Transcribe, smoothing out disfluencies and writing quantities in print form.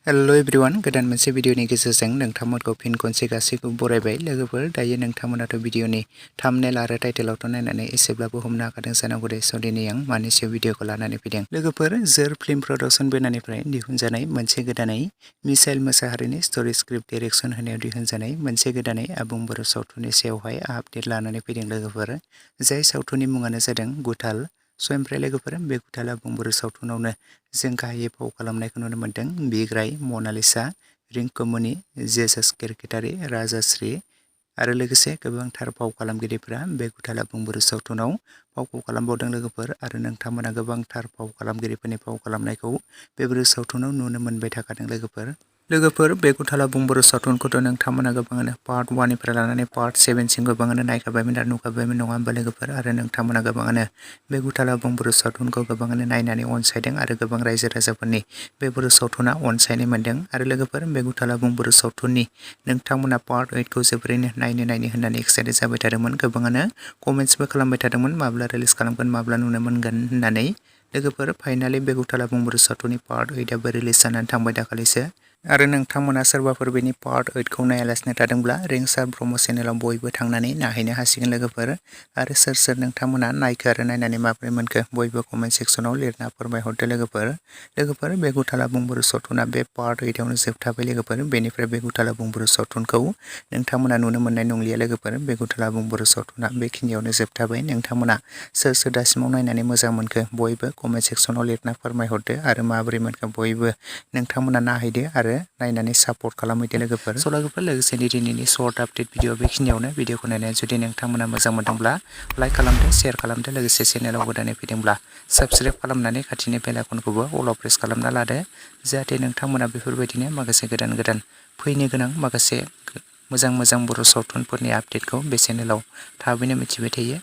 hello everyone गोदान मोनसे भिडिअनि गेजेरजों नोंथांमोनखौ फिन खनसे गासैखौबो बरायबाय लोगोफोर दायो नोंथांमोनाथ' भिडिअनि थाम्बनेल आरो टाइटेलावथ' नायनानै एसेब्लाबो हमनो हाखादों जानांगौ दे स' दिनै आं मानि सायाव भिडिअखौ लानानै फैदों लोगोफोर जोर फिल्म प्रडाक्सन बेनारनिफ्राय दिहुनजानाय मोनसे गोदानै मिसाइल मोसाहारिनि स्ट'रि स्क्रिप्ट डाइरेक्सन होनायाव दिहुनजानाय मोनसे गोदानै आबुं बर' सावथुननि सायावहाय आपडेट लानानै फैदों लोगोफोर जाय सावथुननि मुङानो जादों गुथाल स' ओमफ्राय लोगोफोर बे गुथाल आबुं बर' सावथुनावनो जों गाहायै फाव खालामनायखौ नुनो मोन्दों बिग्राय मनालिसा रिंकुमनि जेसास केरकेटारि राजाश्री आरो लोगोसे गोबांथार फाव खालामगिरिफोरा बे गुथाल आबुं बर' सावथुनाव फावखौ खालामबावदों लोगोफोर आरो नोंथांमोना गोबांथार फाव खालामगिरिफोरनि फाव खालामनायखौ बे बर' सावथुनाव नुनो मोनबाय थाखादों लोगोफोर बे गुथाल आबुं बर' सावथुनखौथ' नोंथांमोना गोबाङानो पार्ट 1निफ्राय लानानै पार्ट 7सिम गोबाङानो नायखाबायमोन आरो नुखाबायमोन नङा होमबा लोगोफोर आरो नोंथांमोना गोबाङानो बे गुथाल आबुं बर' सावथुनखौ गोबाङानो नायनानै अनसायदों आरो गोबां रायजो राजाफोरनि बे बर' सावथुना अनसायनाय मोन्दों आरो लोगोफोर बे गुथाल आबुं बर' सावथुननि नोंथांमोना पार्ट 8खौ जोबोरैनो नायनो होननानै एक्साइटेड जाबाय थादोंमोन गोबाङानो कमेन्ट्सबो खालामबाय थादोंमोन माब्ला रिलिज खालामगोन माब्ला नुनो मोनगोन होननानै लोगोफोर फाइनालि बे गुथाल आबुं बर' सावथुननि पार्ट 8आबो रिलिज जानानै थांबाय दाखालिसो आरो नोंथांमोना सोरबाफोर बेनि पार्ट 8खौ नायालासिनो थादोंब्ला रिंसार ब्रह्म चेनेलाव बयबो थांनानै नायहैनो हासिगोन लोगोफोर आरो सोर नोंथांमोना नायखो आरो नायनानै माबोरै मोनखो बयबो कमेन्ट सेक्सनाव लिरना फोरमायहरदो लोगोफोर बे गुथाल आबुं बर' सावथुना बे पार्ट 8आवनो जोबथाबाय लोगोफोर बेनिफ्राय बे गुथाल आबुं बर' सावथुनखौ नोंथांमोना नुनो मोननाय नंलिया लोगोफोर बे गुथाल आबुं बर' सावथुना बेखिनियावनो जोबथाबाय नोंथांमोना सोर दासिमाव नायनानै मोजां मोनखो बयबो कमेन्ट सेक्सनाव लिरना फोरमायहरदो आरो माबोरै मोनखो बयबो नोंथांमोना नायहैदो आरो नायनानै सापर्ट खालामहैदो लोगोफोर लोगोसेनो दिनैनि सर्ट आपडेट भिडिअ बेखिनियावनो भिडिअखौ नायनानै जुदि नोंथांमोना मोजां मोनदोंब्ला लाइक खालामदो शेयार खालामदो लोगोसे चेनेलाव गोदानै फैदोंब्ला साबस्क्राइब खालामनानै खाथिनि बेल आइकनखौबो अलाव प्रेस खालामना लादो जाहाथे नोंथांमोना बेफोरबायदिनो माखासे गोदान फैनो गोनां माखासे मोजां बर' सावथुनफोरनि आपडेटखौ बे चेनेलाव थाबैनो मिथिबाय थायो